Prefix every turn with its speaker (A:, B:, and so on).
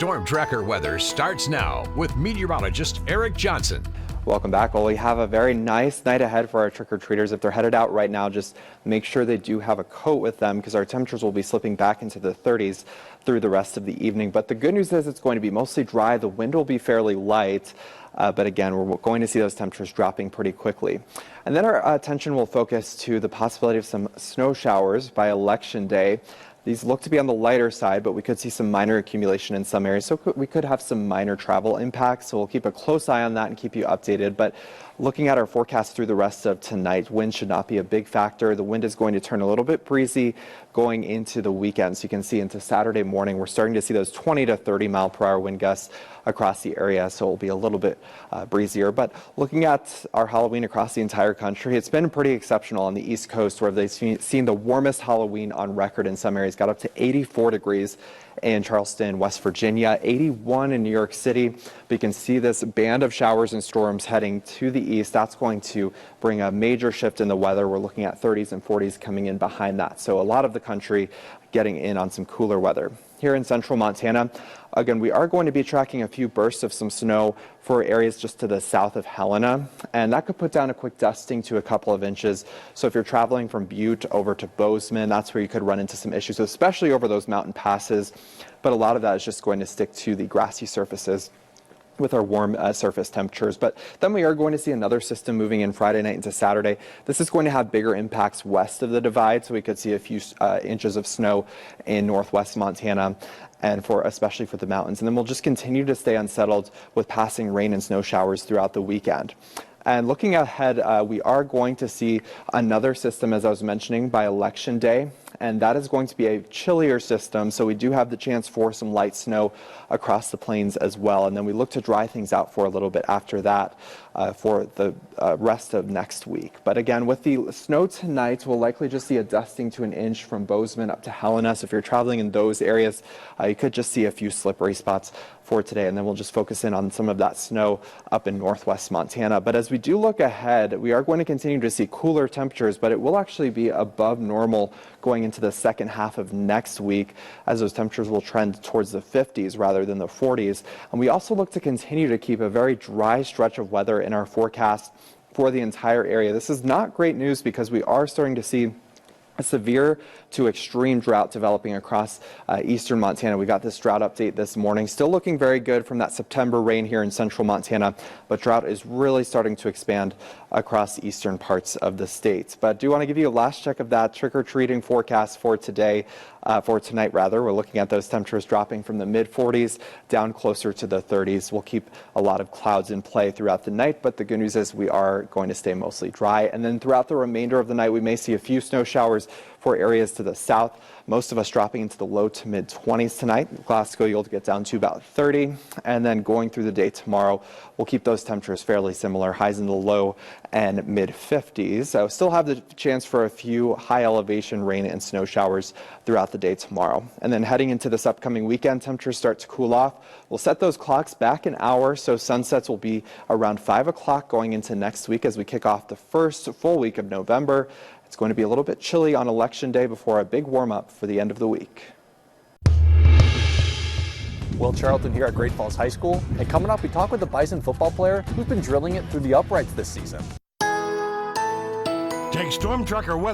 A: Storm Tracker weather starts now with meteorologist Eric Johnson.
B: Welcome back. Well, we have a very nice night ahead for our trick-or-treaters. If they're headed out right now, just make sure they do have a coat with them because our temperatures will be slipping back into the 30s through the rest of the evening. But the good news is it's going to be mostly dry. The wind will be fairly light. But again, we're going to see those temperatures dropping pretty quickly. And then our attention will focus to the possibility of some snow showers by Election Day. These look to be on the lighter side, but we could see some minor accumulation in some areas. So we could have some minor travel impacts. So we'll keep a close eye on that and keep you updated. But looking at our forecast through the rest of tonight, wind should not be a big factor. The wind is going to turn a little bit breezy going into the weekend. So you can see into Saturday morning, we're starting to see those 20 to 30 mile per hour wind gusts across the area. So it will be a little bit breezier. But looking at our Halloween across the entire country, it's been pretty exceptional on the East Coast where they've seen the warmest Halloween on record in some areas. Got up to 84 degrees in Charleston, West Virginia, 81 in New York City. But you can see this band of showers and storms heading to the east. That's going to bring a major shift in the weather. We're looking at 30s and 40s coming in behind that. So a lot of the country getting in on some cooler weather. Here in central Montana, again, we are going to be tracking a few bursts of some snow for areas just to the south of Helena, and that could put down a quick dusting to a couple of inches. So if you're traveling from Butte over to Bozeman, that's where you could run into some issues, especially over those mountain passes. But a lot of that is just going to stick to the grassy surfaces with our warm surface temperatures. But then we are going to see another system moving in Friday night into Saturday. This is going to have bigger impacts west of the divide, so we could see a few inches of snow in northwest Montana and especially for the mountains. And then we'll just continue to stay unsettled with passing rain and snow showers throughout the weekend. And looking ahead, we are going to see another system, as I was mentioning, by Election Day. And that is going to be a chillier system. So we do have the chance for some light snow across the plains as well. And then we look to dry things out for a little bit after that for the rest of next week. But again, with the snow tonight, we'll likely just see a dusting to an inch from Bozeman up to Helena. So if you're traveling in those areas, you could just see a few slippery spots for today. And then we'll just focus in on some of that snow up in northwest Montana. But as we do look ahead, we are going to continue to see cooler temperatures, but it will actually be above normal going into the second half of next week, as those temperatures will trend towards the 50s rather than the 40s. And we also look to continue to keep a very dry stretch of weather in our forecast for the entire area. This is not great news because we are starting to see a severe to extreme drought developing across eastern Montana. We got this drought update this morning. Still looking very good from that September rain here in central Montana, but drought is really starting to expand across eastern parts of the state. But I do want to give you a last check of that trick-or-treating forecast for today, for tonight rather. We're looking at those temperatures dropping from the mid-40s down closer to the 30s. We'll keep a lot of clouds in play throughout the night, but the good news is we are going to stay mostly dry. And then throughout the remainder of the night, we may see a few snow showers for areas to the south. Most of us dropping into the low to mid 20s tonight. Glasgow, you'll get down to about 30. And then going through the day tomorrow, we'll keep those temperatures fairly similar. Highs in the low and mid 50s. So still have the chance for a few high elevation rain and snow showers throughout the day tomorrow. And then heading into this upcoming weekend, temperatures start to cool off. We'll set those clocks back an hour. So sunsets will be around 5 o'clock going into next week as we kick off the first full week of November. It's going to be a little bit chilly on Election Day before a big warm-up for the end of the week.
C: Will Charlton here at Great Falls High School. And coming up, we talk with the Bison football player who's been drilling it through the uprights this season.
A: Take Storm Tracker weather.